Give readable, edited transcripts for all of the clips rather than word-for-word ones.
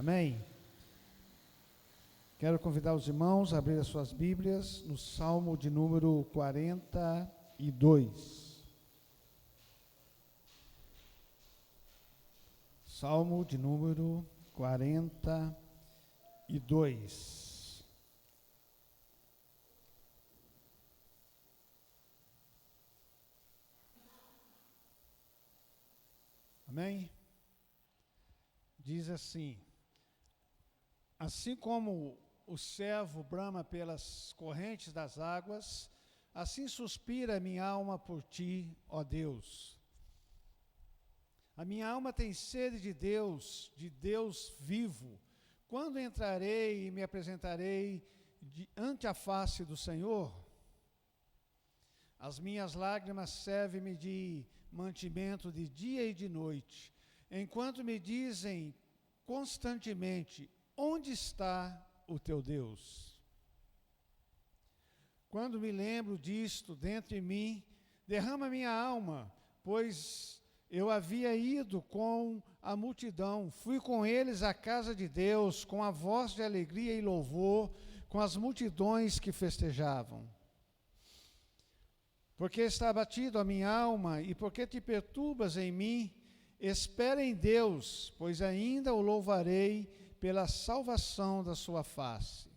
Amém? Quero convidar os irmãos a abrir as suas Bíblias no Salmo de número 42. Salmo de número 42. Amém? Diz assim: assim como o servo brama pelas correntes das águas, assim suspira minha alma por ti, ó Deus. A minha alma tem sede de Deus vivo. Quando entrarei e me apresentarei ante a face do Senhor? As minhas lágrimas servem-me de mantimento de dia e de noite, enquanto me dizem constantemente: onde está o teu Deus? Quando me lembro disto dentro de mim, derrama minha alma, pois eu havia ido com a multidão, fui com eles à casa de Deus, com a voz de alegria e louvor, com as multidões que festejavam. Porque está abatido a minha alma, e porque te perturbas em mim, espera em Deus, pois ainda o louvarei pela salvação da sua face.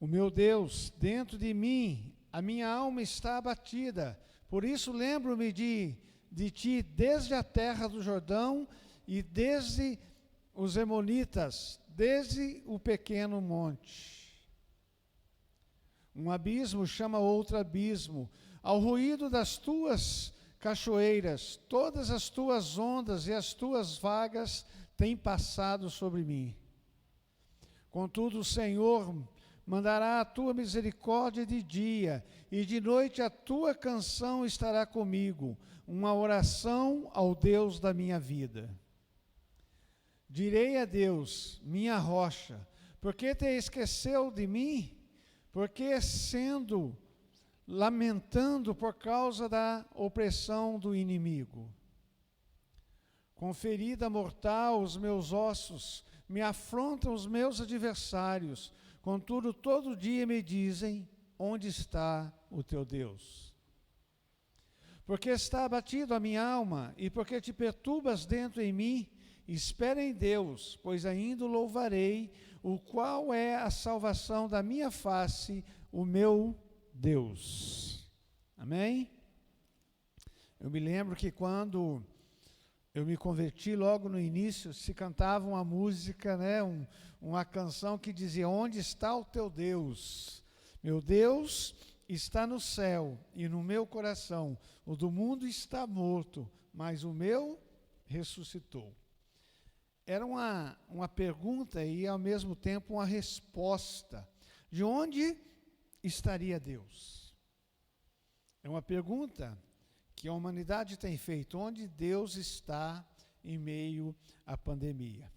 O meu Deus, dentro de mim, a minha alma está abatida, por isso lembro-me de ti desde a terra do Jordão e desde os Hermonitas, desde o pequeno monte. Um abismo chama outro abismo, ao ruído das tuas cachoeiras, todas as tuas ondas e as tuas vagas têm passado sobre mim. Contudo, o Senhor mandará a tua misericórdia de dia, e de noite a tua canção estará comigo, uma oração ao Deus da minha vida. Direi a Deus, minha rocha, por que te esqueceu de mim? Porque lamentando por causa da opressão do inimigo. Com ferida mortal os meus ossos, me afrontam os meus adversários, contudo todo dia me dizem: onde está o teu Deus? Porque está abatido a minha alma, e porque te perturbas dentro em mim, espera em Deus, pois ainda o louvarei, o qual é a salvação da minha face, o meu Deus. Amém? Eu me lembro que quando eu me converti, logo no início, se cantava uma música, uma canção que dizia: onde está o teu Deus? Meu Deus está no céu e no meu coração. O do mundo está morto, mas o meu ressuscitou. Era uma pergunta e, ao mesmo tempo, uma resposta. De onde estaria Deus? É uma pergunta que a humanidade tem feito: onde Deus está em meio à pandemia?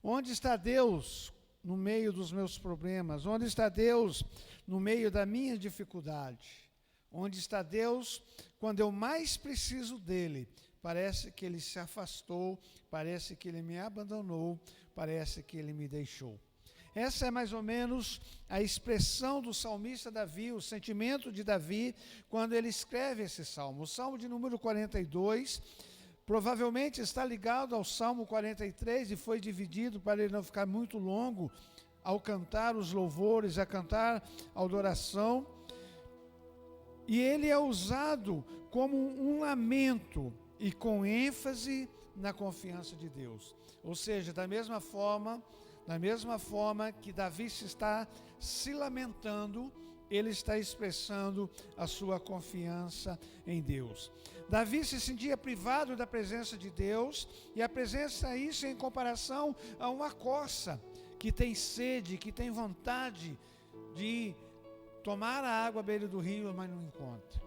Onde está Deus no meio dos meus problemas? Onde está Deus no meio da minha dificuldade? Onde está Deus quando eu mais preciso dele? Parece que ele se afastou, parece que ele me abandonou, parece que ele me deixou. Essa é mais ou menos a expressão do salmista Davi, o sentimento de Davi, quando ele escreve esse salmo. O salmo de número 42, provavelmente está ligado ao salmo 43 e foi dividido para ele não ficar muito longo ao cantar os louvores, a cantar a adoração. E ele é usado como um lamento e com ênfase na confiança de Deus. Ou seja, da mesma forma que Davi está se lamentando, ele está expressando a sua confiança em Deus. Davi se sentia privado da presença de Deus, e a presença, isso em comparação a uma corça que tem sede, que tem vontade de tomar a água à beira do rio, mas não encontra.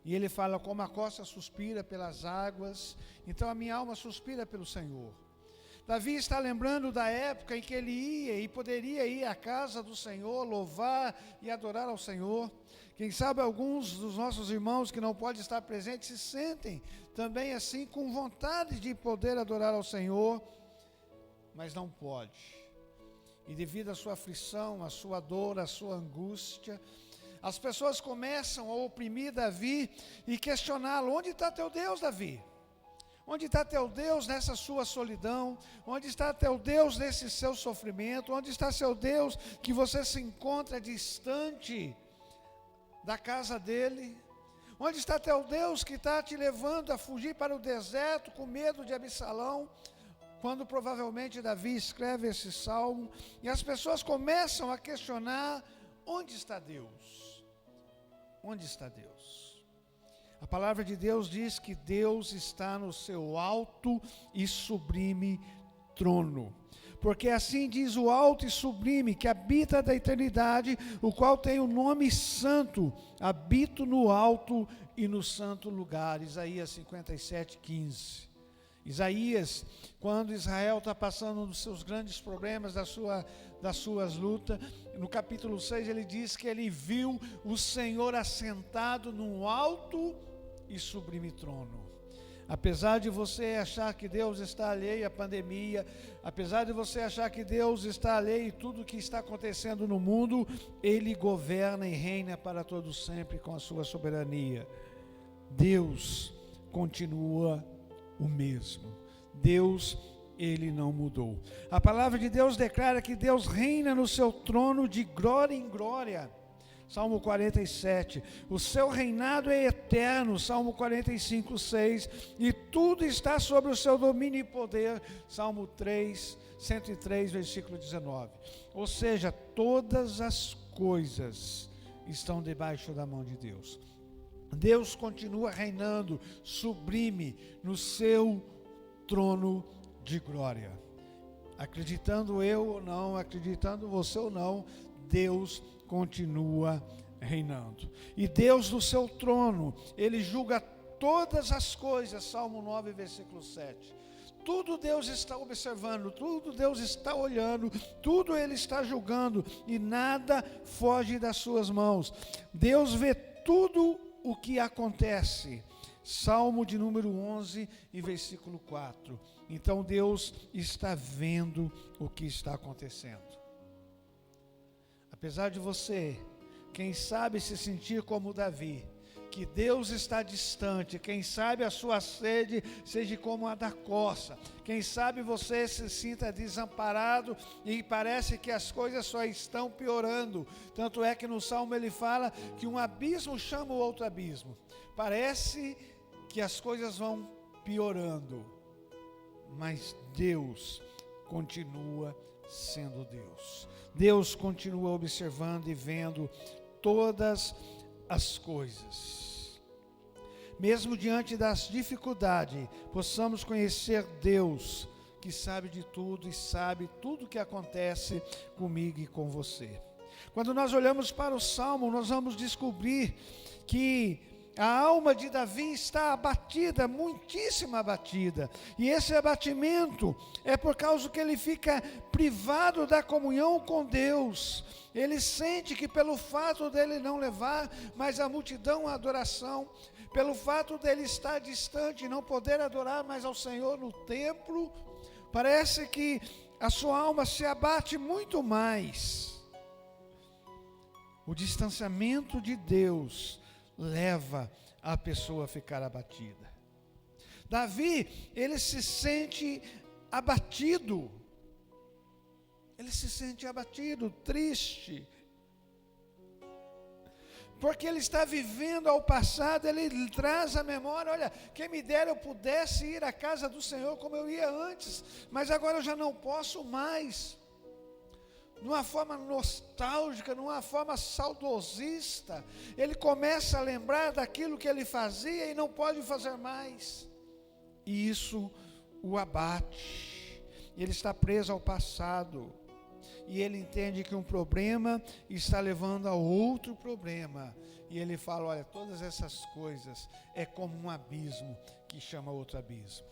E ele fala: como a corça suspira pelas águas, então a minha alma suspira pelo Senhor. Davi está lembrando da época em que ele ia e poderia ir à casa do Senhor, louvar e adorar ao Senhor. Quem sabe alguns dos nossos irmãos que não podem estar presentes se sentem também assim com vontade de poder adorar ao Senhor, mas não pode. E devido à sua aflição, à sua dor, à sua angústia, as pessoas começam a oprimir Davi e questioná-lo: onde está teu Deus, Davi? Onde está teu Deus nessa sua solidão? Onde está teu Deus nesse seu sofrimento? Onde está seu Deus que você se encontra distante da casa dele? Onde está teu Deus que está te levando a fugir para o deserto com medo de Absalão? Quando provavelmente Davi escreve esse salmo, e as pessoas começam a questionar: onde está Deus? Onde está Deus? A palavra de Deus diz que Deus está no seu alto e sublime trono. Porque assim diz o alto e sublime, que habita da eternidade, o qual tem o nome santo: habito no alto e no santo lugar. Isaías 57:15. Isaías, quando Israel está passando nos seus grandes problemas, das suas lutas, no capítulo 6 ele diz que ele viu o Senhor assentado num alto e sublime trono. Apesar de você achar que Deus está alheio à pandemia, apesar de você achar que Deus está alheio a tudo que está acontecendo no mundo, Ele governa e reina para todo sempre com a sua soberania. Deus continua o mesmo. Deus, Ele não mudou. A palavra de Deus declara que Deus reina no seu trono de glória em glória. Salmo 47, o seu reinado é eterno. Salmo 45:6, e tudo está sobre o seu domínio e poder. Salmo 103, versículo 19. Ou seja, todas as coisas estão debaixo da mão de Deus. Deus continua reinando sublime no seu trono de glória. Acreditando eu ou não, acreditando você ou não, Deus continua reinando. E Deus no seu trono, Ele julga todas as coisas. Salmo 9, versículo 7. Tudo Deus está observando, tudo Deus está olhando, tudo Ele está julgando, e nada foge das suas mãos. Deus vê tudo o que acontece. Salmo de número 11 e versículo 4. Então Deus está vendo o que está acontecendo. Apesar de você, quem sabe, se sentir como Davi, que Deus está distante, quem sabe a sua sede seja como a da coça, quem sabe você se sinta desamparado e parece que as coisas só estão piorando. Tanto é que no Salmo ele fala que um abismo chama o outro abismo. Parece que as coisas vão piorando, mas Deus continua sendo Deus. Deus continua observando e vendo todas as coisas. Mesmo diante das dificuldades, possamos conhecer Deus, que sabe de tudo e sabe tudo o que acontece comigo e com você. Quando nós olhamos para o Salmo, nós vamos descobrir que a alma de Davi está abatida, muitíssimo abatida. E esse abatimento é por causa que ele fica privado da comunhão com Deus. Ele sente que pelo fato dele não levar mais a multidão à adoração, pelo fato dele estar distante e não poder adorar mais ao Senhor no templo, parece que a sua alma se abate muito mais. O distanciamento de Deus leva a pessoa a ficar abatida. Davi, ele se sente abatido. Ele se sente abatido, triste. Porque ele está vivendo ao passado, ele traz à memória: olha, quem me dera eu pudesse ir à casa do Senhor como eu ia antes, mas agora eu já não posso mais. Numa forma nostálgica, numa forma saudosista, ele começa a lembrar daquilo que ele fazia e não pode fazer mais. E isso o abate. Ele está preso ao passado. E ele entende que um problema está levando a outro problema. E ele fala: olha, todas essas coisas é como um abismo que chama outro abismo.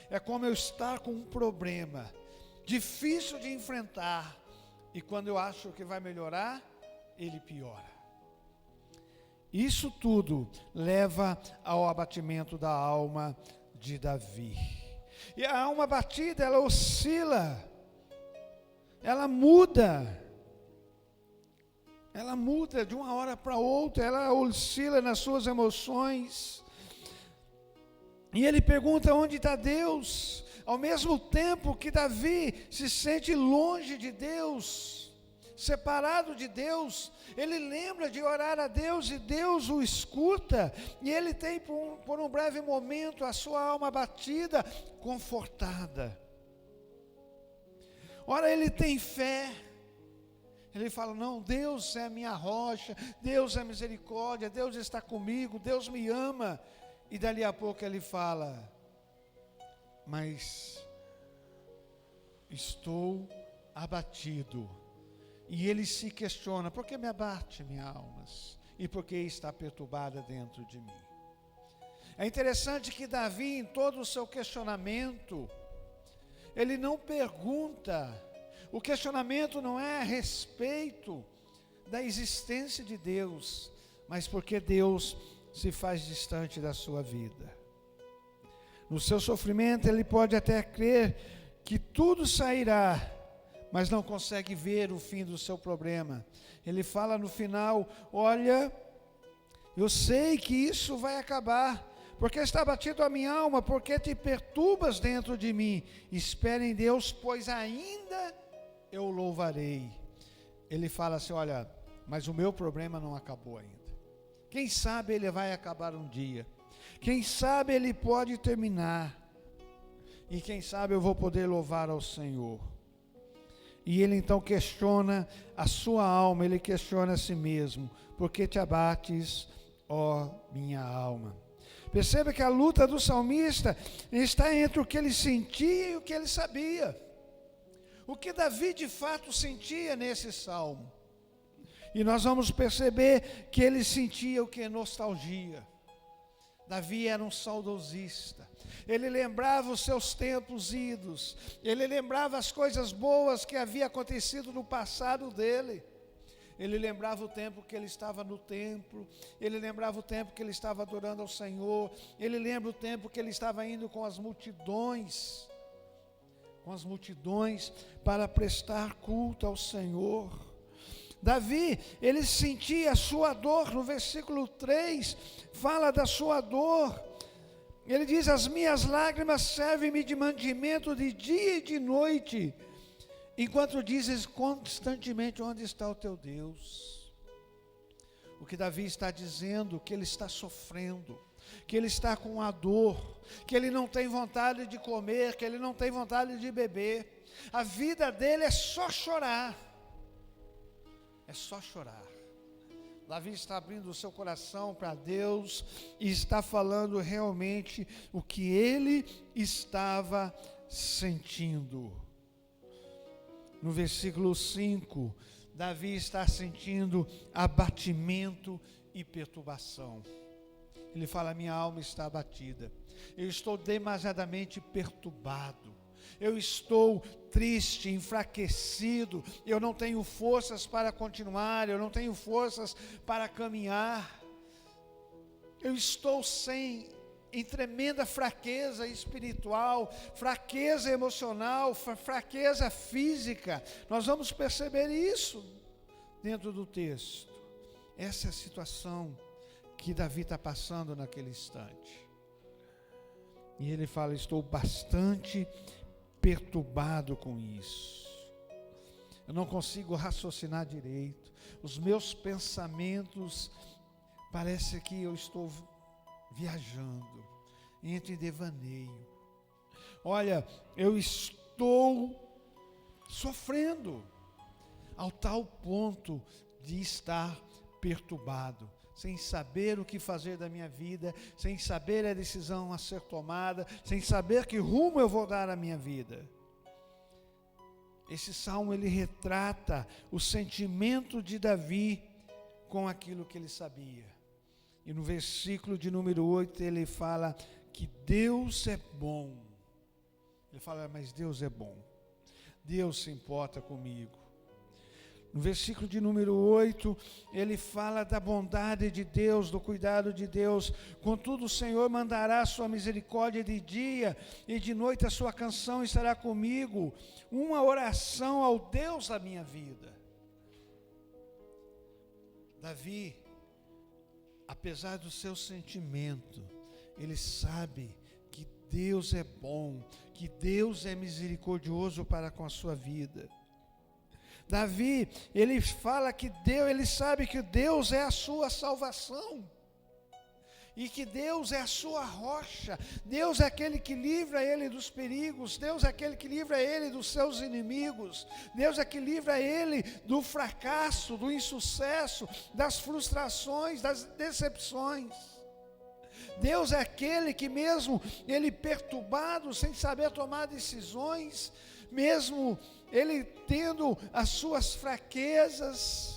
É como eu estar com um problema difícil de enfrentar, e quando eu acho que vai melhorar, ele piora. Isso tudo leva ao abatimento da alma de Davi. E a alma abatida, ela oscila, ela muda de uma hora para outra, ela oscila nas suas emoções. E ele pergunta: onde está Deus? Ao mesmo tempo que Davi se sente longe de Deus, separado de Deus, ele lembra de orar a Deus e Deus o escuta, e ele tem por um breve momento a sua alma abatida, confortada. Ora, ele tem fé, ele fala: não, Deus é a minha rocha, Deus é misericórdia, Deus está comigo, Deus me ama. E dali a pouco ele fala: mas estou abatido. E ele se questiona: por que me abate minha alma? E por que está perturbada dentro de mim? É interessante que Davi, em todo o seu questionamento, ele não pergunta. O questionamento não é a respeito da existência de Deus, mas porque Deus se faz distante da sua vida. No seu sofrimento, ele pode até crer que tudo sairá, mas não consegue ver o fim do seu problema. Ele fala no final: olha, eu sei que isso vai acabar, porque está abatido a minha alma, porque te perturbas dentro de mim. Espere em Deus, pois ainda eu o louvarei. Ele fala assim: olha, mas o meu problema não acabou ainda. Quem sabe ele vai acabar um dia. Quem sabe ele pode terminar. E quem sabe eu vou poder louvar ao Senhor. E ele então questiona a sua alma, ele questiona a si mesmo: por que te abates, ó minha alma? Perceba que a luta do salmista está entre o que ele sentia e o que ele sabia. O que Davi de fato sentia nesse salmo. E nós vamos perceber que ele sentia o que? Nostalgia. Davi era um saudosista. Ele lembrava os seus tempos idos. Ele lembrava as coisas boas que havia acontecido no passado dele. Ele lembrava o tempo que ele estava no templo. Ele lembrava o tempo que ele estava adorando ao Senhor. Ele lembra o tempo que ele estava indo com as multidões para prestar culto ao Senhor. Davi, ele sentia a sua dor. No versículo 3, fala da sua dor. Ele diz: as minhas lágrimas servem-me de mantimento de dia e de noite, enquanto dizes constantemente: onde está o teu Deus? O que Davi está dizendo, que ele está sofrendo, que ele está com a dor, que ele não tem vontade de comer, que ele não tem vontade de beber. A vida dele é só chorar. É só chorar. Davi está abrindo o seu coração para Deus e está falando realmente o que ele estava sentindo. No versículo 5, Davi está sentindo abatimento e perturbação. Ele fala: minha alma está abatida, eu estou demasiadamente perturbado. Eu estou triste, enfraquecido, eu não tenho forças para continuar, eu não tenho forças para caminhar. Eu estou em tremenda fraqueza espiritual, fraqueza emocional, fraqueza física. Nós vamos perceber isso dentro do texto. Essa é a situação que Davi está passando naquele instante. E ele fala: estou bastante perturbado com isso. Eu não consigo raciocinar direito. Os meus pensamentos, parece que eu estou viajando, entre devaneio. Olha, eu estou sofrendo ao tal ponto de estar perturbado, sem saber o que fazer da minha vida, sem saber a decisão a ser tomada, sem saber que rumo eu vou dar à minha vida. Esse salmo, ele retrata o sentimento de Davi com aquilo que ele sabia. E no versículo de número 8 ele fala que Deus é bom Ele fala, mas Deus é bom. Deus se importa comigo. No versículo de número 8, ele fala da bondade de Deus, do cuidado de Deus. Contudo, o Senhor mandará a sua misericórdia de dia, e de noite a sua canção estará comigo. Uma oração ao Deus da minha vida. Davi, apesar do seu sentimento, ele sabe que Deus é bom, que Deus é misericordioso para com a sua vida. Davi, ele fala que Deus, ele sabe que Deus é a sua salvação, e que Deus é a sua rocha, Deus é aquele que livra ele dos perigos, Deus é aquele que livra ele dos seus inimigos, Deus é que livra ele do fracasso, do insucesso, das frustrações, das decepções. Deus é aquele que mesmo ele perturbado, sem saber tomar decisões, mesmo ele tendo as suas fraquezas,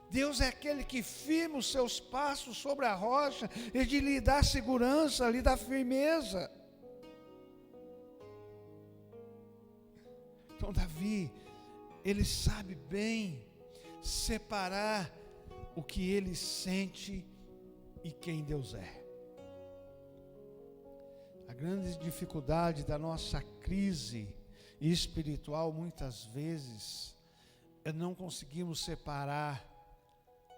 Deus é aquele que firma os seus passos sobre a rocha e de lhe dá segurança, lhe dá firmeza. Então Davi, ele sabe bem separar o que ele sente e quem Deus é. A grande dificuldade da nossa crise espiritual, muitas vezes, é não conseguirmos separar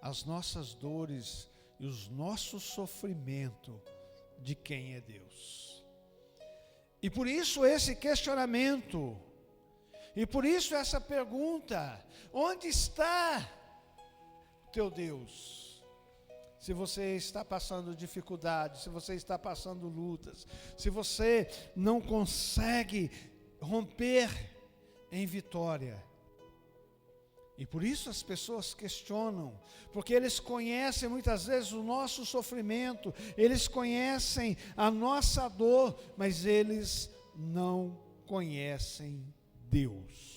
as nossas dores e os nossos sofrimentos de quem é Deus. E por isso esse questionamento, e por isso essa pergunta: onde está o teu Deus? Se você está passando dificuldades, se você está passando lutas, se você não consegue romper em vitória. E por isso as pessoas questionam, porque eles conhecem muitas vezes o nosso sofrimento, eles conhecem a nossa dor, mas eles não conhecem Deus.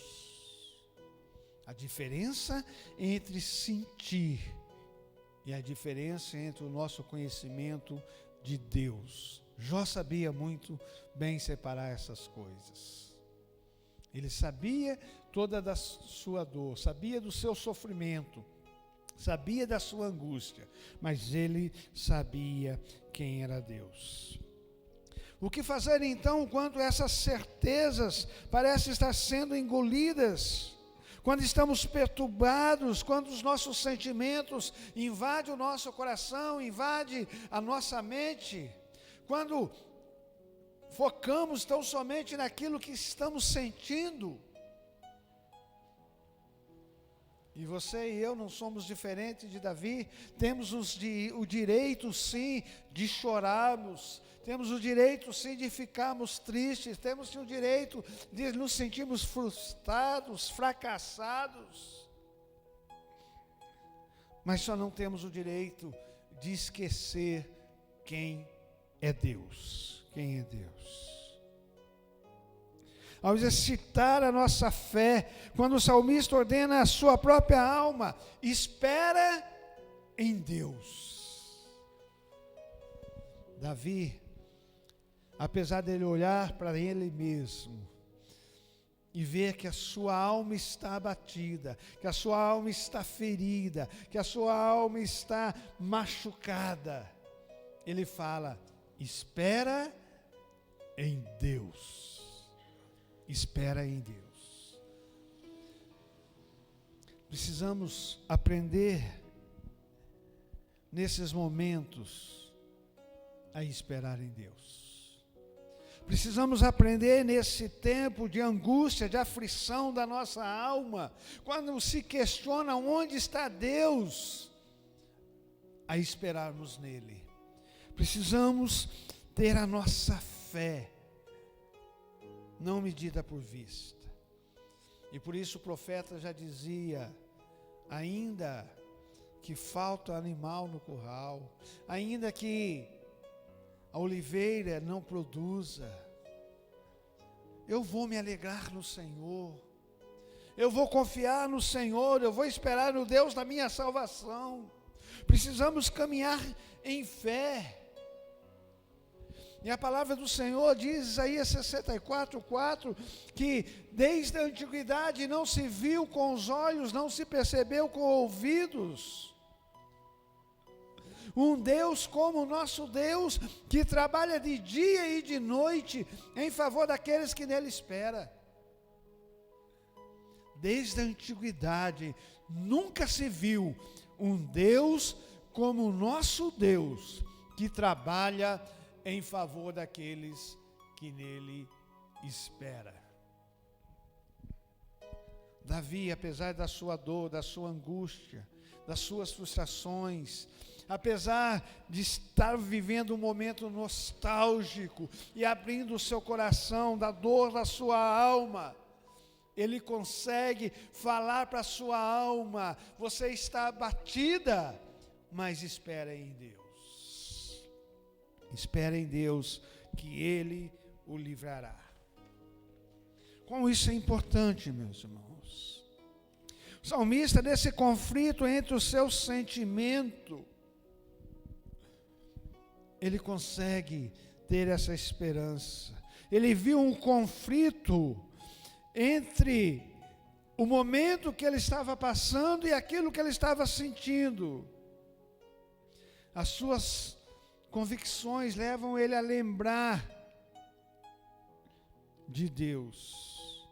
A diferença entre sentir e a diferença entre o nosso conhecimento de Deus. Jó sabia muito bem separar essas coisas. Ele sabia toda da sua dor, sabia do seu sofrimento, sabia da sua angústia, mas ele sabia quem era Deus. O que fazer então quando essas certezas parecem estar sendo engolidas? Quando estamos perturbados, quando os nossos sentimentos invadem o nosso coração, invadem a nossa mente, quando focamos tão somente naquilo que estamos sentindo. E você e eu não somos diferentes de Davi, temos o direito sim de chorarmos, temos o direito sim de ficarmos tristes, temos o direito de nos sentirmos frustrados, fracassados, mas só não temos o direito de esquecer quem é Deus. Quem é Deus? Ao exercitar a nossa fé, quando o salmista ordena a sua própria alma, espera em Deus. Davi, apesar dele olhar para ele mesmo e ver que a sua alma está abatida, que a sua alma está ferida, que a sua alma está machucada, ele fala: espera em Deus. Espera em Deus. Precisamos aprender nesses momentos a esperar em Deus. Precisamos aprender nesse tempo de angústia, de aflição da nossa alma, quando se questiona onde está Deus, a esperarmos nele. Precisamos ter a nossa fé não medida por vista. E por isso o profeta já dizia: ainda que falta animal no curral, ainda que a oliveira não produza, eu vou me alegrar no Senhor, eu vou confiar no Senhor, eu vou esperar no Deus da minha salvação. Precisamos caminhar em fé. E a palavra do Senhor diz, Isaías 64:4, que desde a antiguidade não se viu com os olhos, não se percebeu com ouvidos. Um Deus como o nosso Deus, que trabalha de dia e de noite em favor daqueles que nele esperam. Desde a antiguidade nunca se viu um Deus como o nosso Deus, que trabalha em favor daqueles que nele esperam. Davi, apesar da sua dor, da sua angústia, das suas frustrações, apesar de estar vivendo um momento nostálgico e abrindo o seu coração da dor da sua alma, ele consegue falar para a sua alma: você está abatida, mas espera em Deus. Espera em Deus, que Ele o livrará. Como isso é importante, meus irmãos. O salmista, nesse conflito entre o seu sentimento, ele consegue ter essa esperança. Ele viu um conflito entre o momento que ele estava passando e aquilo que ele estava sentindo. As suas convicções levam ele a lembrar de Deus.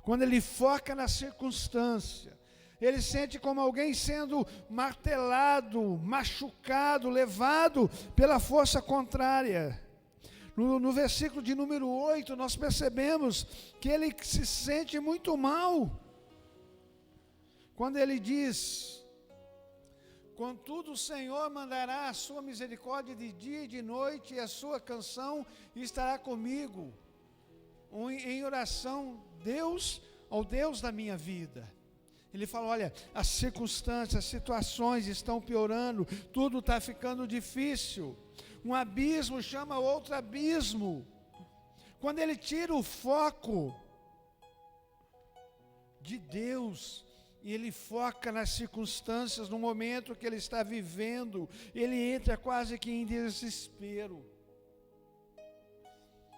Quando ele foca na circunstância, ele sente como alguém sendo martelado, machucado, levado pela força contrária. No versículo de número 8, nós percebemos que ele se sente muito mal. Quando ele diz: contudo o Senhor mandará a sua misericórdia de dia e de noite, e a sua canção estará comigo. Em oração, Deus, ao Deus da minha vida. Ele fala: olha, as circunstâncias, as situações estão piorando, tudo está ficando difícil. Um abismo chama outro abismo. Quando ele tira o foco de Deus, e ele foca nas circunstâncias, no momento que ele está vivendo, ele entra quase que em desespero.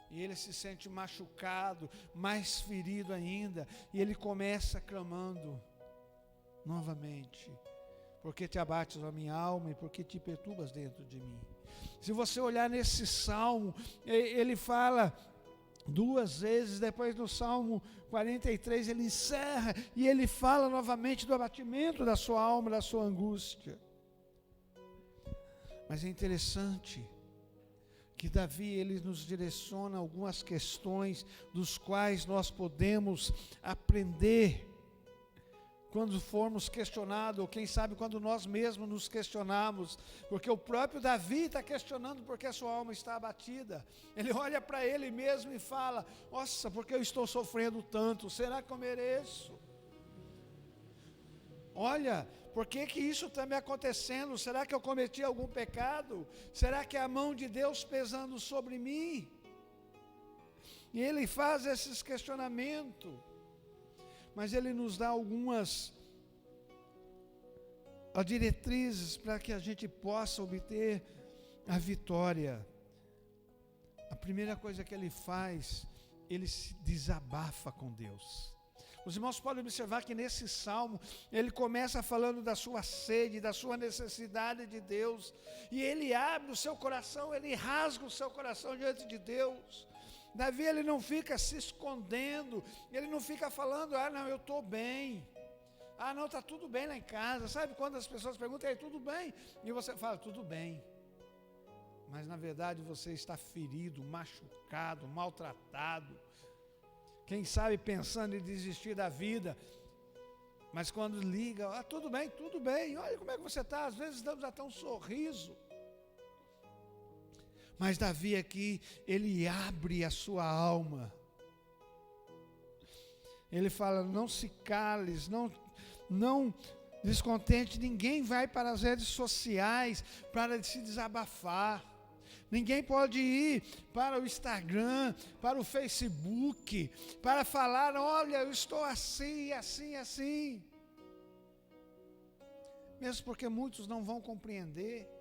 E ele se sente machucado, mais ferido ainda, e ele começa clamando novamente: porque te abates a minha alma e porque te perturbas dentro de mim. Se você olhar nesse salmo, ele fala duas vezes. Depois do Salmo 43, ele encerra e ele fala novamente do abatimento da sua alma, da sua angústia. Mas é interessante que Davi, ele nos direciona algumas questões dos quais nós podemos aprender quando formos questionados, ou quem sabe quando nós mesmos nos questionamos, porque o próprio Davi está questionando porque a sua alma está abatida. Ele olha para ele mesmo e fala: nossa, porque eu estou sofrendo tanto? Será que eu mereço? Olha, por que isso está me acontecendo? Será que eu cometi algum pecado? Será que é a mão de Deus pesando sobre mim? E ele faz esses questionamentos. Mas ele nos dá algumas diretrizes para que a gente possa obter a vitória. A primeira coisa que ele faz, ele se desabafa com Deus. Os irmãos podem observar que nesse salmo, ele começa falando da sua sede, da sua necessidade de Deus, e ele abre o seu coração, ele rasga o seu coração diante de Deus. Davi, ele não fica se escondendo, ele não fica falando: ah, não, eu estou bem, ah, não, está tudo bem lá em casa. Sabe quando as pessoas perguntam: aí, tudo bem? E você fala: tudo bem. Mas na verdade você está ferido, machucado, maltratado, quem sabe pensando em desistir da vida. Mas quando liga: ah, tudo bem, olha como é que você está. Às vezes damos até um sorriso. Mas Davi aqui, ele abre a sua alma. Ele fala: não se cales, não descontente. Ninguém vai para as redes sociais para se desabafar. Ninguém pode ir para o Instagram, para o Facebook, para falar: olha, eu estou assim, assim, assim. Mesmo porque muitos não vão compreender.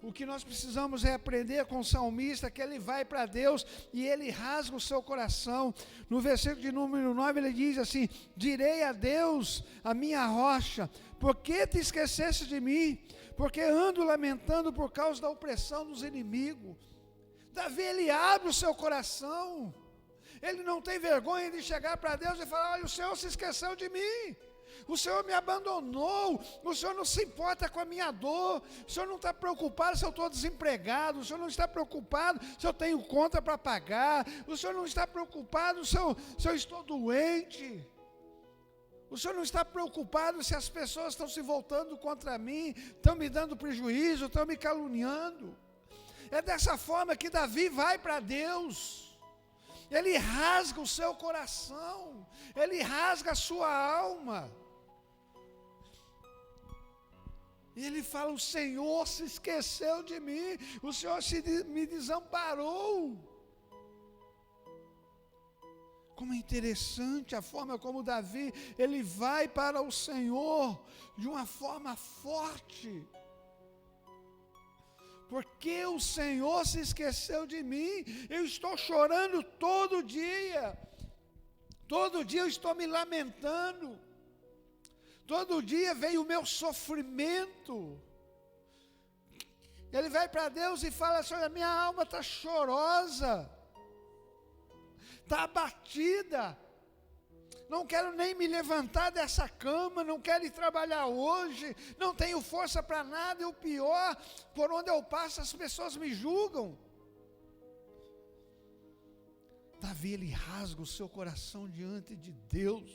O que nós precisamos é aprender com o salmista, que ele vai para Deus e ele rasga o seu coração. No versículo de número 9 ele diz assim: direi a Deus, a minha rocha, por que te esqueceste de mim? Porque ando lamentando por causa da opressão dos inimigos. Davi, ele abre o seu coração. Ele não tem vergonha de chegar para Deus e falar: olha, o Senhor se esqueceu de mim. O Senhor me abandonou, o Senhor não se importa com a minha dor, o Senhor não está preocupado se eu estou desempregado, o Senhor não está preocupado se eu tenho conta para pagar, o Senhor não está preocupado se eu estou doente, o Senhor não está preocupado se as pessoas estão se voltando contra mim, estão me dando prejuízo, estão me caluniando. É dessa forma que Davi vai para Deus. Ele rasga o seu coração, ele rasga a sua alma. E ele fala: o Senhor se esqueceu de mim, o Senhor me desamparou. Como é interessante a forma como Davi, ele vai para o Senhor de uma forma forte. Porque o Senhor se esqueceu de mim, eu estou chorando todo dia eu estou me lamentando, todo dia vem o meu sofrimento. Ele vai para Deus e fala assim: olha, minha alma está chorosa, está abatida, não quero nem me levantar dessa cama, não quero ir trabalhar hoje, não tenho força para nada, e o pior, por onde eu passo as pessoas me julgam. Davi, ele rasga o seu coração diante de Deus.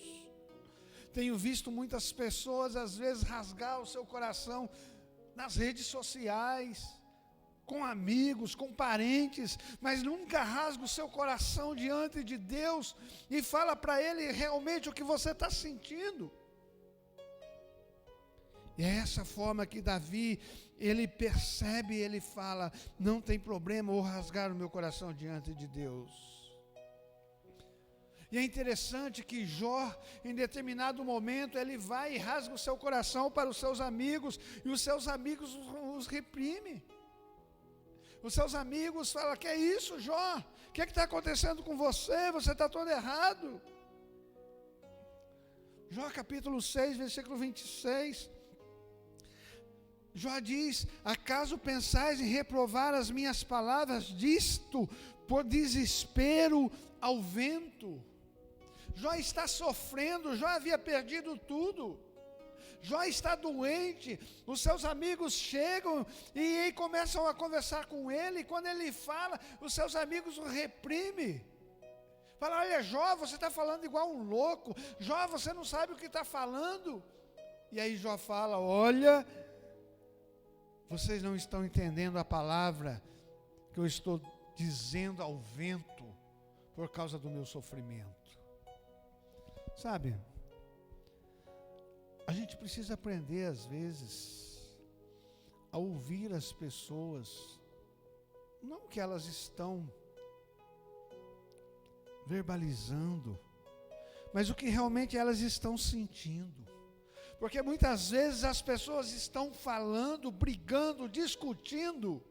Tenho visto muitas pessoas às vezes rasgar o seu coração nas redes sociais, com amigos, com parentes, mas nunca rasga o seu coração diante de Deus e fala para Ele realmente o que você está sentindo. E é essa forma que Davi, ele percebe, ele fala: não tem problema eu rasgar o meu coração diante de Deus. E é interessante que Jó, em determinado momento, ele vai e rasga o seu coração para os seus amigos, e os seus amigos os reprimem. Os seus amigos falam: que é isso, Jó? O que está acontecendo com você? Você está todo errado. Jó capítulo 6, versículo 26. Jó diz: acaso pensais em reprovar as minhas palavras, disto por desespero ao vento? Jó está sofrendo, Jó havia perdido tudo. Jó está doente, os seus amigos chegam e começam a conversar com ele, e quando ele fala, os seus amigos o reprimem. Fala: olha, Jó, você está falando igual um louco, Jó, você não sabe o que está falando. E aí Jó fala: olha, vocês não estão entendendo a palavra que eu estou dizendo ao vento por causa do meu sofrimento. Sabe, a gente precisa aprender às vezes a ouvir as pessoas, não que elas estão verbalizando, mas o que realmente elas estão sentindo. Porque muitas vezes as pessoas estão falando, brigando, discutindo,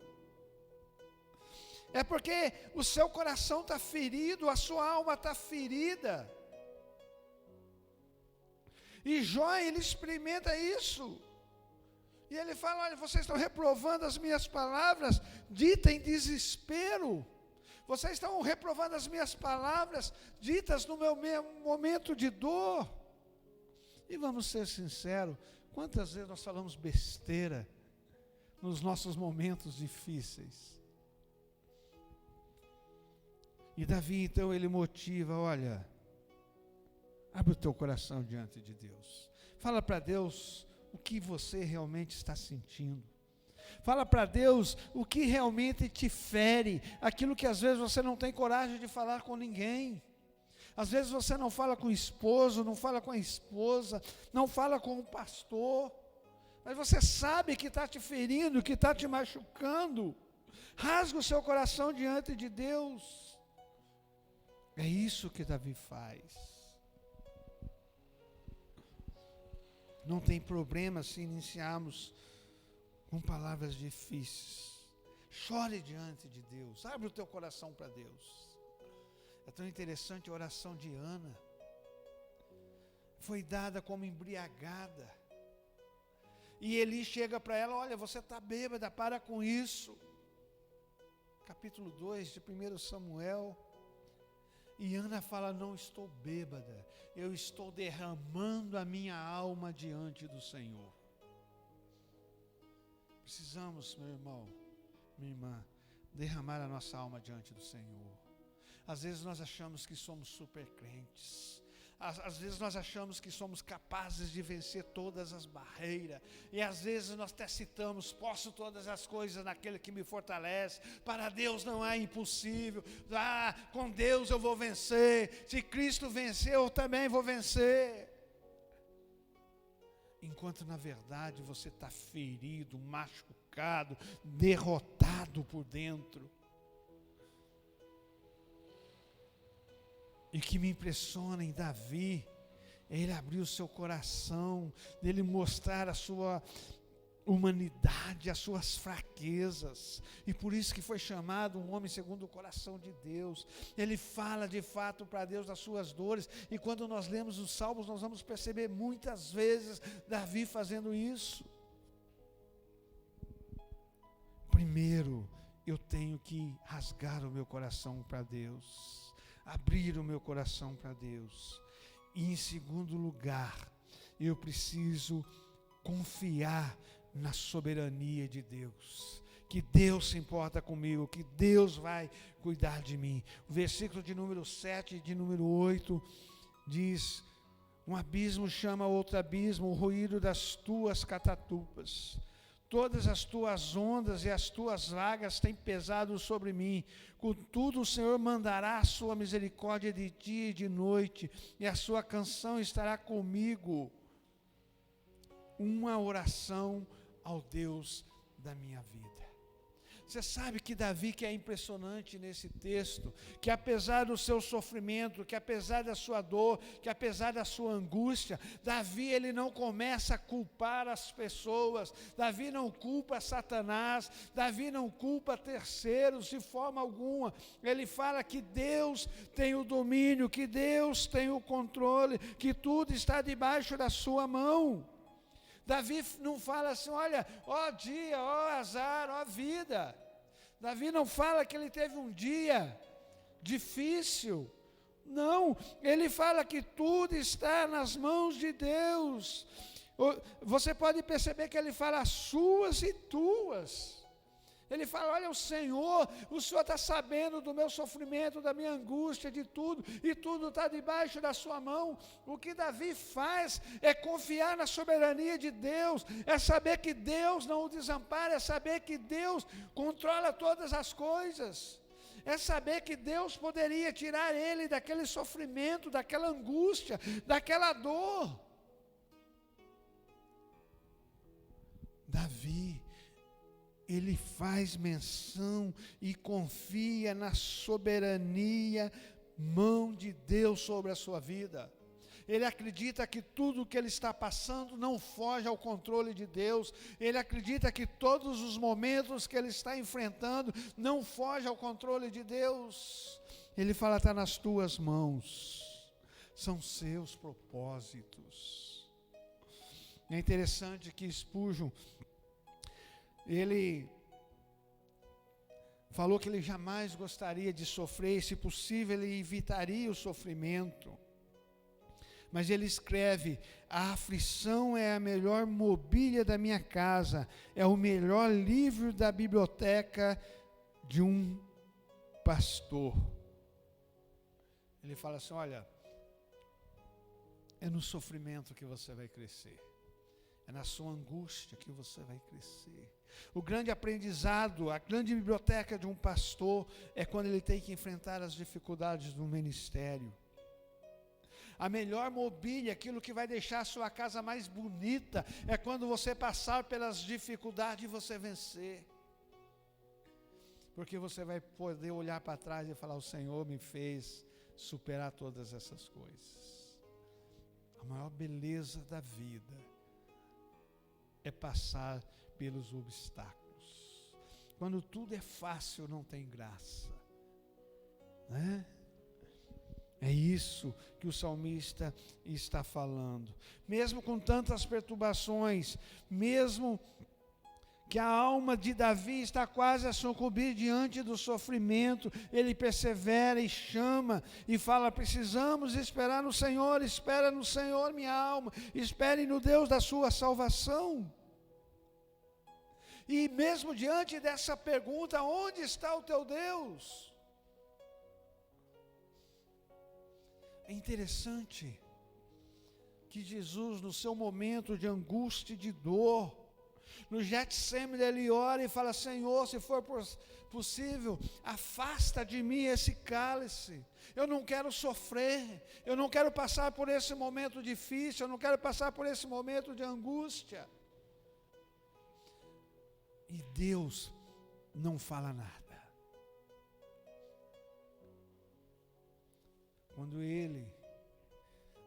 é porque o seu coração está ferido, a sua alma está ferida. E Jó, ele experimenta isso. E ele fala: olha, vocês estão reprovando as minhas palavras, dita em desespero. Vocês estão reprovando as minhas palavras, ditas no meu momento de dor. E vamos ser sinceros, quantas vezes nós falamos besteira nos nossos momentos difíceis? E Davi, então, ele motiva: olha, abre o teu coração diante de Deus. Fala para Deus o que você realmente está sentindo. Fala para Deus o que realmente te fere, aquilo que às vezes você não tem coragem de falar com ninguém. Às vezes você não fala com o esposo, não fala com a esposa, não fala com o pastor, mas você sabe que está te ferindo, que está te machucando. Rasga o seu coração diante de Deus. É isso que Davi faz. Não tem problema se iniciarmos com palavras difíceis. Chore diante de Deus. Abre o teu coração para Deus. É tão interessante a oração de Ana. Foi dada como embriagada. E Eli chega para ela: olha, você está bêbada, para com isso. Capítulo 2 de 1 Samuel. E Ana fala: não estou bêbada, eu estou derramando a minha alma diante do Senhor. Precisamos, meu irmão, minha irmã, derramar a nossa alma diante do Senhor. Às vezes nós achamos que somos super crentes. Às vezes nós achamos que somos capazes de vencer todas as barreiras. E às vezes nós até citamos: posso todas as coisas naquele que me fortalece. Para Deus não é impossível. Com Deus eu vou vencer. Se Cristo venceu, eu também vou vencer. Enquanto na verdade você está ferido, machucado, derrotado por dentro. E o que me impressiona em Davi, é ele abrir o seu coração, dele mostrar a sua humanidade, as suas fraquezas, e por isso que foi chamado um homem segundo o coração de Deus. Ele fala de fato para Deus das suas dores, e quando nós lemos os Salmos, nós vamos perceber muitas vezes Davi fazendo isso. Primeiro, eu tenho que rasgar o meu coração para Deus, abrir o meu coração para Deus. E em segundo lugar, eu preciso confiar na soberania de Deus, que Deus se importa comigo, que Deus vai cuidar de mim. O versículo de número 7 e de número 8 diz: um abismo chama outro abismo, o ruído das tuas catatupas. Todas as tuas ondas e as tuas vagas têm pesado sobre mim. Contudo, o Senhor mandará a sua misericórdia de dia e de noite, e a sua canção estará comigo. Uma oração ao Deus da minha vida. Você sabe que Davi, que é impressionante nesse texto, que apesar do seu sofrimento, que apesar da sua dor, que apesar da sua angústia, Davi ele não começa a culpar as pessoas, Davi não culpa Satanás, Davi não culpa terceiros de forma alguma. Ele fala que Deus tem o domínio, que Deus tem o controle, que tudo está debaixo da sua mão. Davi não fala assim: olha, ó dia, ó azar, ó vida. Davi não fala que ele teve um dia difícil. Não, ele fala que tudo está nas mãos de Deus. Você pode perceber que ele fala suas e tuas. Ele fala: olha, o Senhor está sabendo do meu sofrimento, da minha angústia, de tudo, e tudo está debaixo da sua mão. O que Davi faz é confiar na soberania de Deus, é saber que Deus não o desampara, é saber que Deus controla todas as coisas, é saber que Deus poderia tirar ele daquele sofrimento, daquela angústia, daquela dor. Davi, ele faz menção e confia na soberania, mão de Deus sobre a sua vida. Ele acredita que tudo o que ele está passando não foge ao controle de Deus. Ele acredita que todos os momentos que ele está enfrentando não foge ao controle de Deus. Ele fala: está nas tuas mãos, são seus propósitos. É interessante que Spurgeon, ele falou que ele jamais gostaria de sofrer, e se possível ele evitaria o sofrimento. Mas ele escreve: a aflição é a melhor mobília da minha casa, é o melhor livro da biblioteca de um pastor. Ele fala assim: olha, é no sofrimento que você vai crescer, é na sua angústia que você vai crescer. O grande aprendizado, a grande biblioteca de um pastor é quando ele tem que enfrentar as dificuldades do ministério. A melhor mobília, aquilo que vai deixar a sua casa mais bonita, é quando você passar pelas dificuldades e você vencer. Porque você vai poder olhar para trás e falar: o Senhor me fez superar todas essas coisas. A maior beleza da vida é passar pelos obstáculos. Quando tudo é fácil, não tem graça, né? É isso que o salmista está falando. Mesmo com tantas perturbações, mesmo que a alma de Davi está quase a sucumbir diante do sofrimento, ele persevera e chama e fala: precisamos esperar no Senhor, espera no Senhor minha alma, espere no Deus da sua salvação. E mesmo diante dessa pergunta, onde está o teu Deus? É interessante que Jesus, no seu momento de angústia e de dor, no Getsemane, ele ora e fala: Senhor, se for possível, afasta de mim esse cálice. Eu não quero sofrer, eu não quero passar por esse momento difícil, eu não quero passar por esse momento de angústia. E Deus não fala nada. Quando Ele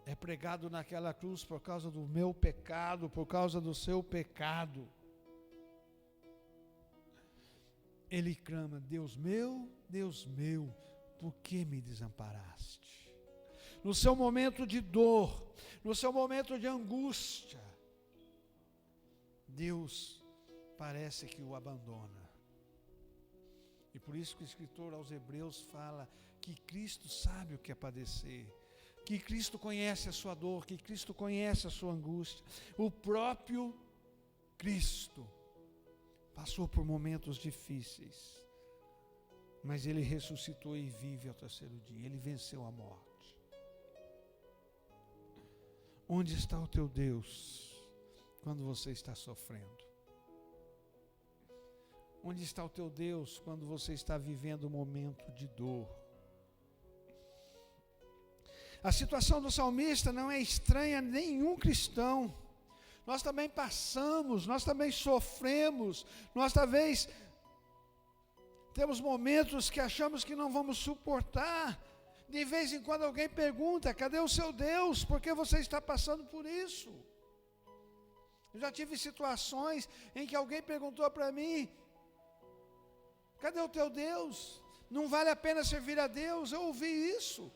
é pregado naquela cruz por causa do meu pecado, por causa do seu pecado, Ele clama: Deus meu, por que me desamparaste? No seu momento de dor, no seu momento de angústia, Deus parece que o abandona. E por isso que o escritor aos Hebreus fala que Cristo sabe o que é padecer, que Cristo conhece a sua dor, que Cristo conhece a sua angústia. O próprio Cristo passou por momentos difíceis, mas Ele ressuscitou e vive ao terceiro dia. Ele venceu a morte. Onde está o teu Deus quando você está sofrendo? Onde está o teu Deus quando você está vivendo um momento de dor? A situação do salmista não é estranha a nenhum cristão. Nós também passamos, nós também sofremos, nós talvez temos momentos que achamos que não vamos suportar. De vez em quando alguém pergunta: cadê o seu Deus? Por que você está passando por isso? Eu já tive situações em que alguém perguntou para mim: cadê o teu Deus? Não vale a pena servir a Deus? Eu ouvi isso.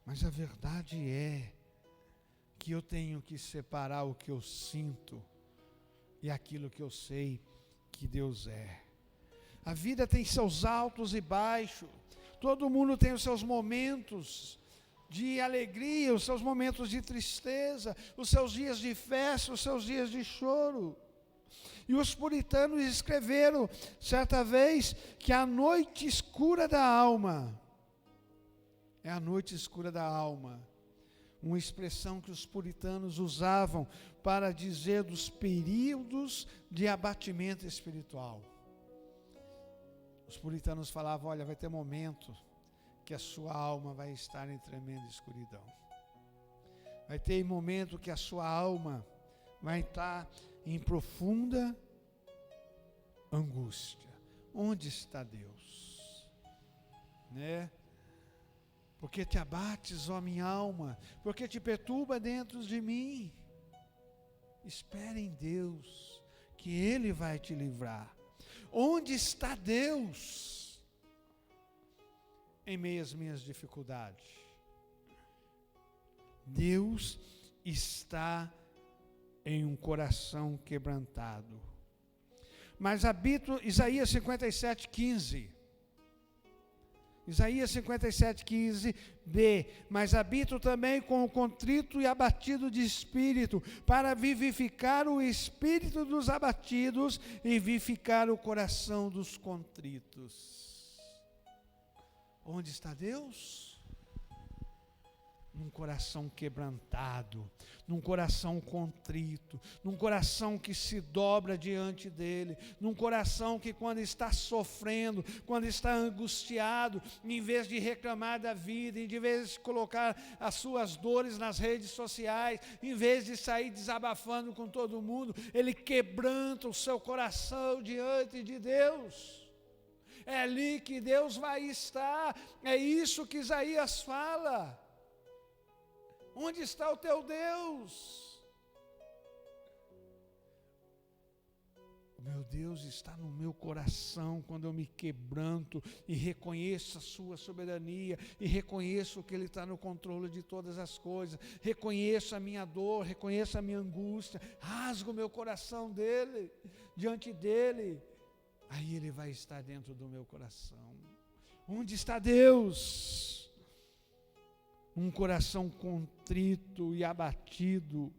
Mas a verdade é que eu tenho que separar o que eu sinto e aquilo que eu sei que Deus é. A vida tem seus altos e baixos. Todo mundo tem os seus momentos de alegria, os seus momentos de tristeza, os seus dias de festa, os seus dias de choro. E os puritanos escreveram certa vez que a noite escura da alma é a noite escura da alma, uma expressão que os puritanos usavam para dizer dos períodos de abatimento espiritual. Os puritanos falavam: olha, vai ter momento que a sua alma vai estar em tremenda escuridão. Vai ter momento que a sua alma vai estar em profunda angústia. Onde está Deus? Né? Porque te abates, ó minha alma, porque te perturba dentro de mim. Espere em Deus, que Ele vai te livrar. Onde está Deus? Em meio às minhas dificuldades. Deus está em um coração quebrantado. Mas habito, Isaías 57:15. Isaías 57:15b, mas habito também com o contrito e abatido de espírito, para vivificar o espírito dos abatidos e vivificar o coração dos contritos. Onde está Deus? Num coração quebrantado, num coração contrito, num coração que se dobra diante dele, num coração que quando está sofrendo, quando está angustiado, em vez de reclamar da vida, em vez de colocar as suas dores nas redes sociais, em vez de sair desabafando com todo mundo, ele quebranta o seu coração diante de Deus. É ali que Deus vai estar, é isso que Isaías fala. Onde está o teu Deus? Meu Deus está no meu coração quando eu me quebranto e reconheço a sua soberania e reconheço que Ele está no controle de todas as coisas, reconheço a minha dor, reconheço a minha angústia, rasgo meu coração diante dEle, aí Ele vai estar dentro do meu coração. Onde está Deus? Um coração contrito e abatido,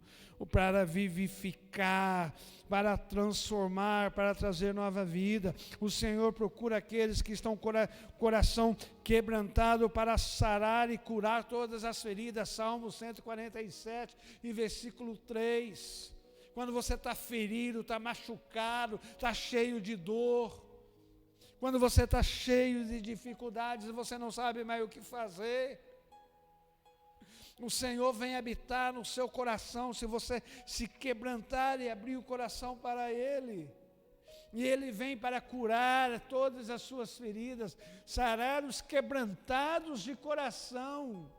para vivificar, para transformar, para trazer nova vida. O Senhor procura aqueles que estão com coração quebrantado para sarar e curar todas as feridas. Salmo 147, e versículo 3. Quando você está ferido, está machucado, está cheio de dor, quando você está cheio de dificuldades e você não sabe mais o que fazer, o Senhor vem habitar no seu coração, se você se quebrantar e abrir o coração para Ele. E Ele vem para curar todas as suas feridas, sarar os quebrantados de coração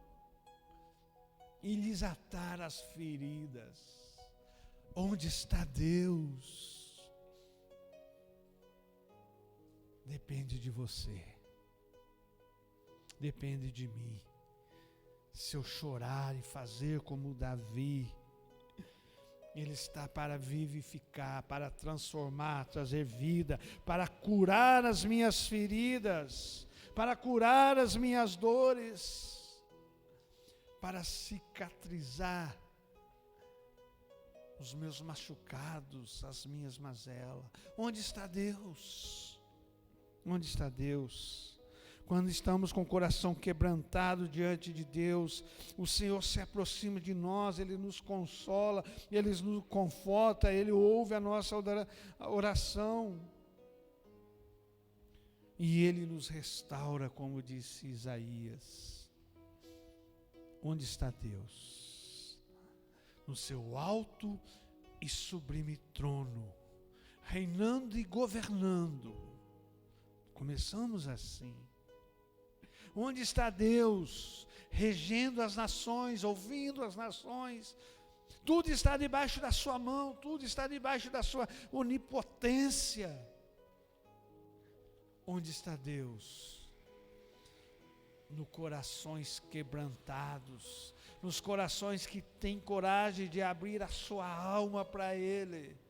e lhes atar as feridas. Onde está Deus? Depende de você, depende de mim. Se eu chorar e fazer como Davi, Ele está para vivificar, para transformar, trazer vida, para curar as minhas feridas, para curar as minhas dores, para cicatrizar os meus machucados, as minhas mazelas. Onde está Deus? Onde está Deus? Quando estamos com o coração quebrantado diante de Deus, o Senhor se aproxima de nós, Ele nos consola, Ele nos conforta, Ele ouve a nossa oração. E Ele nos restaura, como disse Isaías. Onde está Deus? No seu alto e sublime trono, reinando e governando. Começamos assim. Onde está Deus, regendo as nações, ouvindo as nações? Tudo está debaixo da sua mão, tudo está debaixo da sua onipotência. Onde está Deus? Nos corações quebrantados, nos corações que têm coragem de abrir a sua alma para Ele.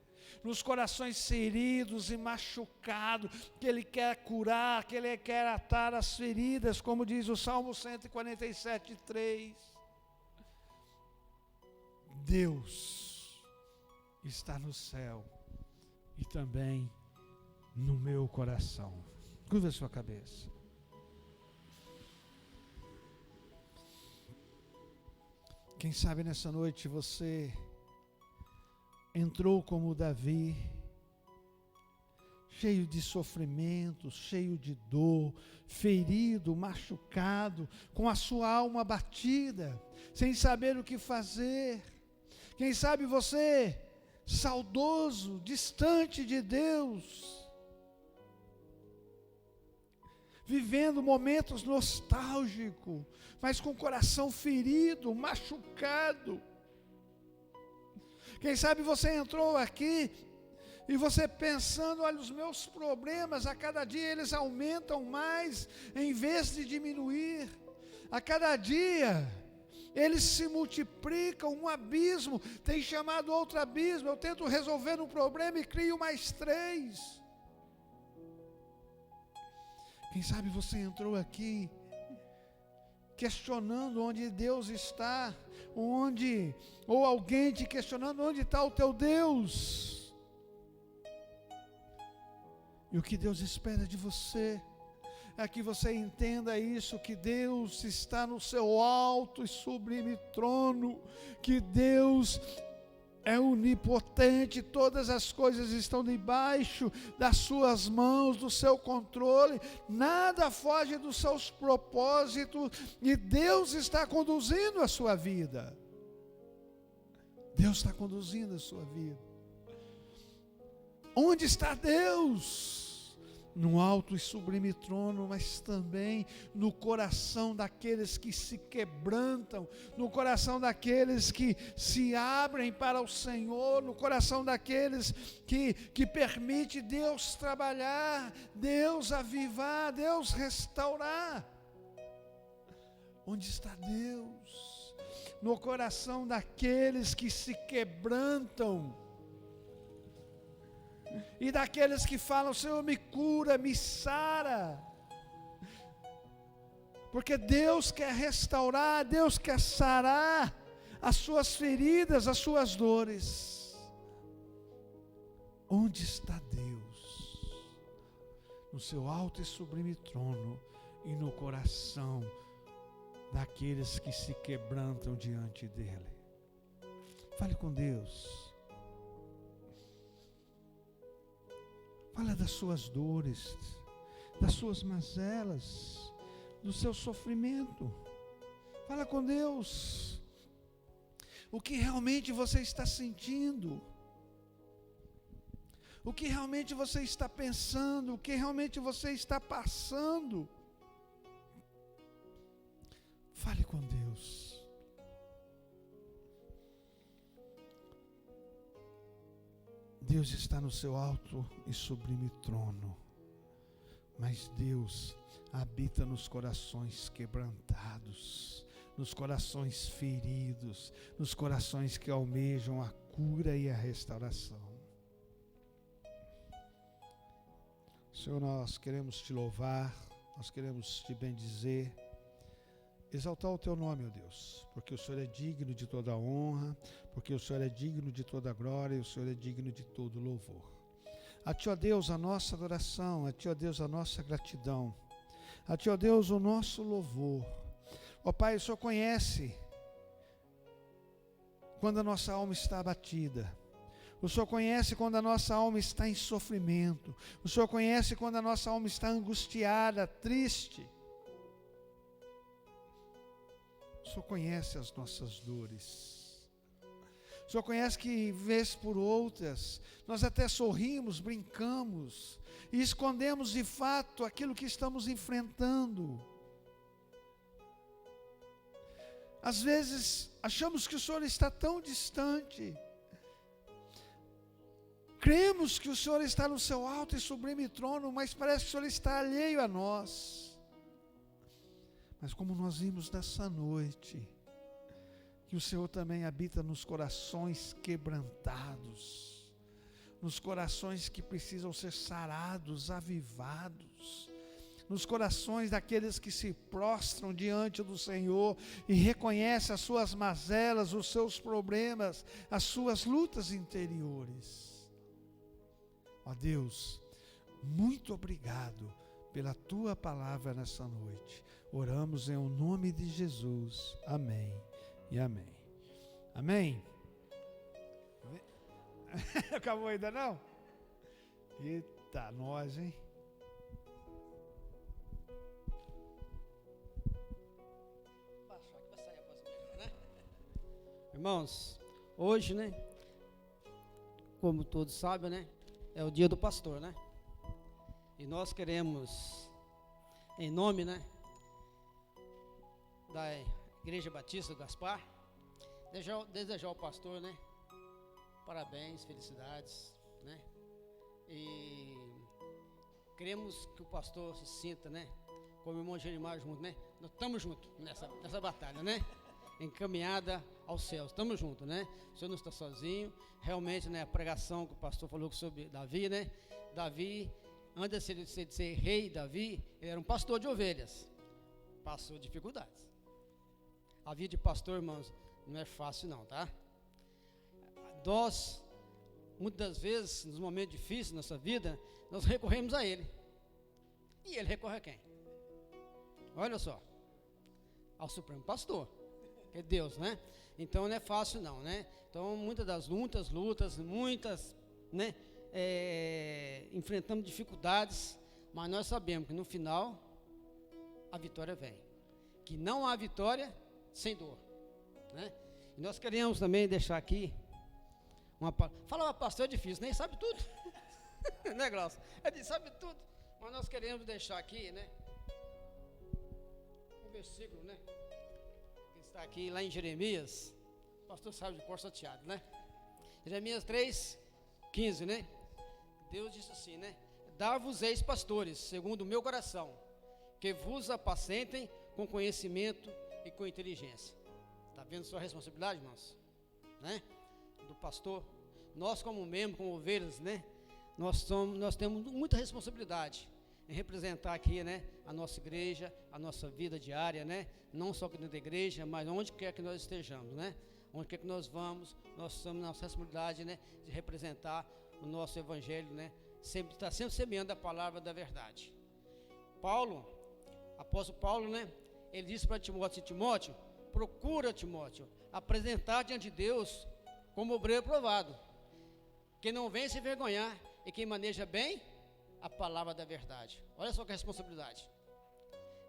Nos corações feridos e machucados, que Ele quer curar, que Ele quer atar as feridas, como diz o Salmo 147, 3. Deus está no céu e também no meu coração. Curva a sua cabeça. Quem sabe nessa noite você entrou como Davi, cheio de sofrimento, cheio de dor, ferido, machucado, com a sua alma abatida, sem saber o que fazer. Quem sabe você, saudoso, distante de Deus, vivendo momentos nostálgicos, mas com o coração ferido, machucado. Quem sabe você entrou aqui e você pensando, olha, os meus problemas, a cada dia eles aumentam mais, em vez de diminuir. A cada dia eles se multiplicam, um abismo tem chamado outro abismo. Eu tento resolver um problema e crio mais 3. Quem sabe você entrou aqui questionando onde Deus está, ou alguém te questionando onde está o teu Deus. E o que Deus espera de você é que você entenda isso, que Deus está no seu alto e sublime trono, que Deus é onipotente, todas as coisas estão debaixo das suas mãos, do seu controle, nada foge dos seus propósitos, e Deus está conduzindo a sua vida. Deus está conduzindo a sua vida. Onde está Deus? no alto e sublime trono, mas também no coração daqueles que se quebrantam, no coração daqueles que se abrem para o Senhor, no coração daqueles que permite Deus trabalhar, Deus avivar, Deus restaurar. Onde está Deus? No coração daqueles que se quebrantam, e daqueles que falam: Senhor, me cura, me sara, porque Deus quer restaurar, Deus quer sarar as suas feridas, as suas dores. Onde está Deus? No seu alto e sublime trono e no coração daqueles que se quebrantam diante dele. Fale com Deus. Fala das suas dores, das suas mazelas, do seu sofrimento. Fala com Deus. O que realmente você está sentindo? O que realmente você está pensando? O que realmente você está passando? Fale com Deus. Deus está no seu alto e sublime trono, mas Deus habita nos corações quebrantados, nos corações feridos, nos corações que almejam a cura e a restauração. Senhor, nós queremos te louvar, nós queremos te bendizer, exaltar o teu nome, ó Deus, porque o Senhor é digno de toda a honra, porque o Senhor é digno de toda a glória e o Senhor é digno de todo louvor. A Ti, ó Deus, a nossa adoração, a Ti, ó Deus, a nossa gratidão, a Ti, ó Deus, o nosso louvor. Ó Pai, o Senhor conhece quando a nossa alma está abatida, o Senhor conhece quando a nossa alma está em sofrimento, o Senhor conhece quando a nossa alma está angustiada, triste. O Senhor conhece as nossas dores. O Senhor conhece que, vez por outras, nós até sorrimos, brincamos e escondemos de fato aquilo que estamos enfrentando. Às vezes, achamos que o Senhor está tão distante. Cremos que o Senhor está no seu alto e sublime trono, mas parece que o Senhor está alheio a nós. Mas como nós vimos nessa noite, que o Senhor também habita nos corações quebrantados, nos corações que precisam ser sarados, avivados, nos corações daqueles que se prostram diante do Senhor e reconhecem as suas mazelas, os seus problemas, as suas lutas interiores. Ó Deus, muito obrigado pela Tua palavra nessa noite. Oramos em o nome de Jesus. Amém e amém. Amém? Acabou ainda não? Eita, nós, hein? Irmãos, hoje, né, como todos sabem, né, é o dia do pastor, né? E nós queremos, em nome, né, da Igreja Batista do Gaspar, desejar ao pastor, né, parabéns, felicidades, né? E queremos que o pastor se sinta, né, como o irmão Gerimar junto, né? Nós estamos juntos nessa batalha, né? Encaminhada aos céus, estamos juntos, né? O Senhor não está sozinho. Realmente, né, a pregação que o pastor falou sobre Davi, né? Davi, antes de ser rei, Davi, ele era um pastor de ovelhas, passou dificuldades. A vida de pastor, irmãos, não é fácil não, tá? Nós, muitas das vezes, nos momentos difíceis da nossa vida, nós recorremos a ele. E ele recorre a quem? Olha só, ao Supremo Pastor, que é Deus, né? Então não é fácil não, né? Então muitas das lutas, né? Enfrentamos dificuldades, mas nós sabemos que no final a vitória vem. Que não há vitória sem dor, né? E nós queremos também deixar aqui falar, pastor, é difícil, nem sabe tudo. Né, Glaucio? Ele sabe tudo. Mas nós queremos deixar aqui, né, um versículo, né, que está aqui lá em Jeremias. O pastor sabe de cor salteado, né? Jeremias 3:15, né? Deus disse assim, né? Dar-vos-eis pastores, segundo o meu coração, que vos apacentem com conhecimento e com inteligência. Está vendo sua responsabilidade, irmãos? Né? Do pastor. Nós como membros, como ovelhas, né? Nós temos muita responsabilidade em representar aqui, né? A nossa igreja, a nossa vida diária, né? Não só aqui dentro da igreja, mas onde quer que nós estejamos, né? Onde quer que nós vamos, nós temos a nossa responsabilidade, né? De representar o nosso evangelho, né? Está sempre semeando a palavra da verdade. Paulo, apóstolo Paulo, né? Ele disse para Timóteo, procura, Timóteo, apresentar diante de Deus como obreiro provado, que não vem se envergonhar e que maneja bem a palavra da verdade. Olha só que responsabilidade.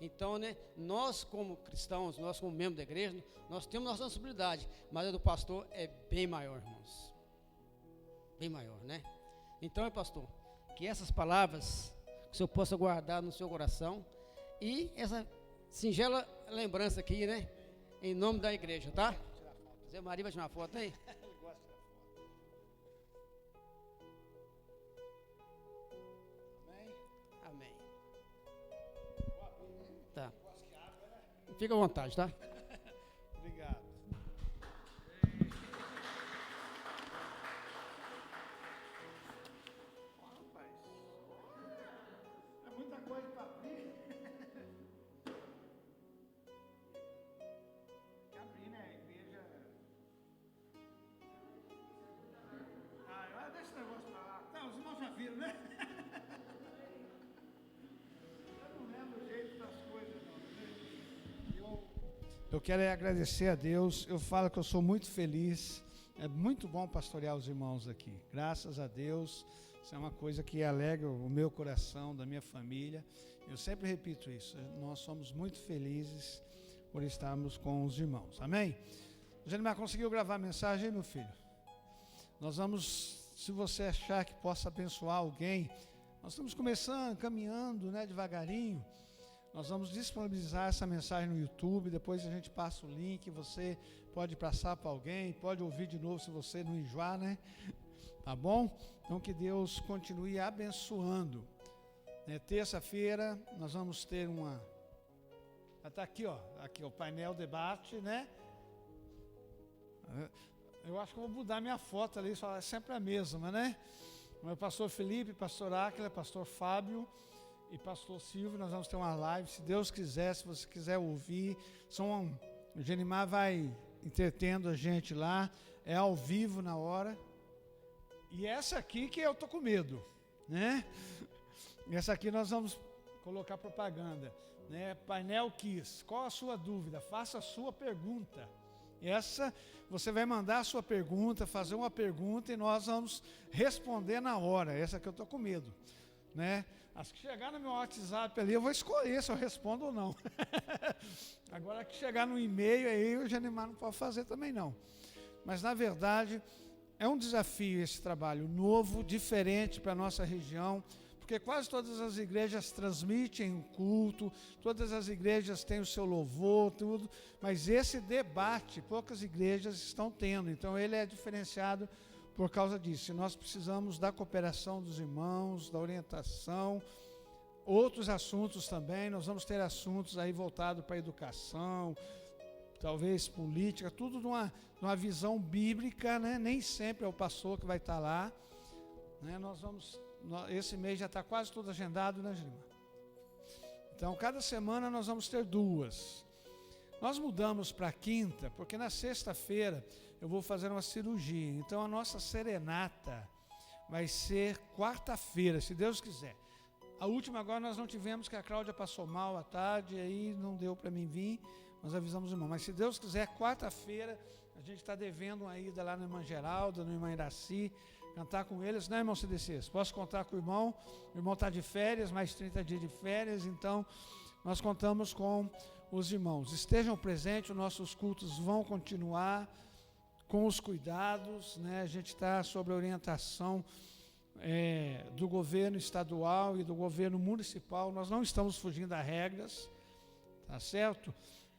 Então, né, nós como cristãos, nós como membros da igreja, nós temos nossa responsabilidade, mas a do pastor é bem maior, irmãos. Bem maior, né? Então, pastor, que essas palavras que o senhor possa guardar no seu coração e essa singela lembrança aqui, né? Em nome da igreja, tá? Zé Maria vai tirar uma foto aí? Amém. Tá. Fica à vontade, tá? Obrigado. Rapaz, é muita coisa para abrir. Tem que abrir, né? A igreja. Deixa esse negócio para lá. Tá, os irmãos já viram, né? Eu não lembro o jeito das coisas, não. Eu quero agradecer a Deus. Eu falo que eu sou muito feliz. É muito bom pastorear os irmãos aqui. Graças a Deus. Isso é uma coisa que alegra o meu coração, da minha família. Eu sempre repito isso. Nós somos muito felizes por estarmos com os irmãos. Amém? O Janimar conseguiu gravar a mensagem, meu filho? Nós vamos, se você achar que possa abençoar alguém, nós estamos começando, caminhando, né, devagarinho. Nós vamos disponibilizar essa mensagem no YouTube, depois a gente passa o link, você pode passar para alguém, pode ouvir de novo se você não enjoar, né? Tá bom? Então que Deus continue abençoando. Terça-feira nós vamos ter uma... Está aqui, ó, o painel debate, né? Eu acho que eu vou mudar minha foto ali, só é sempre a mesma, né? O pastor Felipe, pastor Áquila, pastor Fábio e pastor Silvio, nós vamos ter uma live, se Deus quiser, se você quiser ouvir, o Genimar vai entretendo a gente lá, é ao vivo na hora, e essa aqui que eu tô com medo, né? Essa aqui nós vamos colocar propaganda, né? Painel Kiss, qual a sua dúvida? Faça a sua pergunta. Essa, você vai mandar a sua pergunta, fazer uma pergunta e nós vamos responder na hora. Essa que eu tô com medo, né? As que chegar no meu WhatsApp ali, eu vou escolher se eu respondo ou não. Agora que chegar no e-mail, aí o Janimar não pode fazer também não. Mas na verdade, é um desafio esse trabalho novo, diferente para a nossa região, porque quase todas as igrejas transmitem o culto, todas as igrejas têm o seu louvor, tudo, mas esse debate poucas igrejas estão tendo, então ele é diferenciado por causa disso. Nós precisamos da cooperação dos irmãos, da orientação, outros assuntos também, nós vamos ter assuntos aí voltados para a educação, talvez política, tudo numa visão bíblica, né? Nem sempre é o pastor que vai estar lá, né? Esse mês já está quase tudo agendado, né, Gilmar? Então, cada semana nós vamos ter 2. Nós mudamos para quinta, porque na sexta-feira eu vou fazer uma cirurgia. Então, a nossa serenata vai ser quarta-feira, se Deus quiser. A última agora nós não tivemos, que a Cláudia passou mal à tarde, aí não deu para mim vir, nós avisamos o irmão. Mas se Deus quiser, quarta-feira, a gente está devendo uma ida lá no irmã Geralda, no irmã Iraci, cantar com eles, né, irmão CDCs? Posso contar com o irmão está de férias, mais 30 dias de férias, então nós contamos com os irmãos. Estejam presentes, os nossos cultos vão continuar com os cuidados, né? A gente está sob a orientação do governo estadual e do governo municipal. Nós não estamos fugindo das regras, tá certo?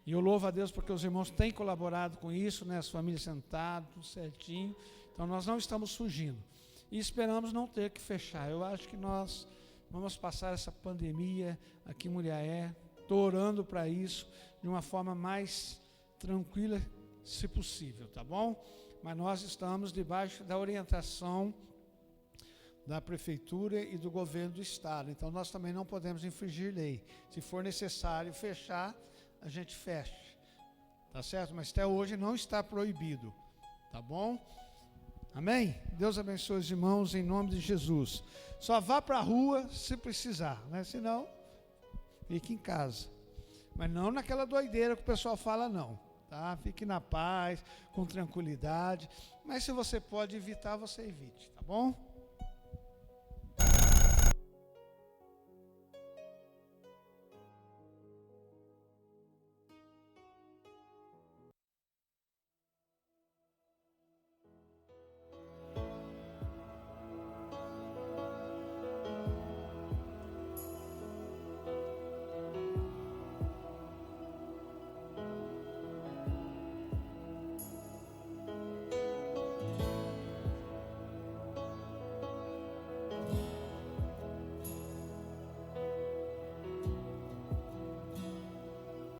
E eu louvo a Deus porque os irmãos têm colaborado com isso, né? As famílias sentadas, tudo certinho. Então nós não estamos fugindo. E esperamos não ter que fechar. Eu acho que nós vamos passar essa pandemia aqui em Muriaé, estou orando para isso, de uma forma mais tranquila, se possível, tá bom? Mas nós estamos debaixo da orientação da prefeitura e do governo do estado. Então nós também não podemos infringir lei. Se for necessário fechar, a gente fecha, tá certo? Mas até hoje não está proibido, tá bom? Amém? Deus abençoe os irmãos em nome de Jesus. Só vá para a rua se precisar, né? Senão, fique em casa. Mas não naquela doideira que o pessoal fala, não, tá? Fique na paz, com tranquilidade. Mas se você pode evitar, você evite, tá bom?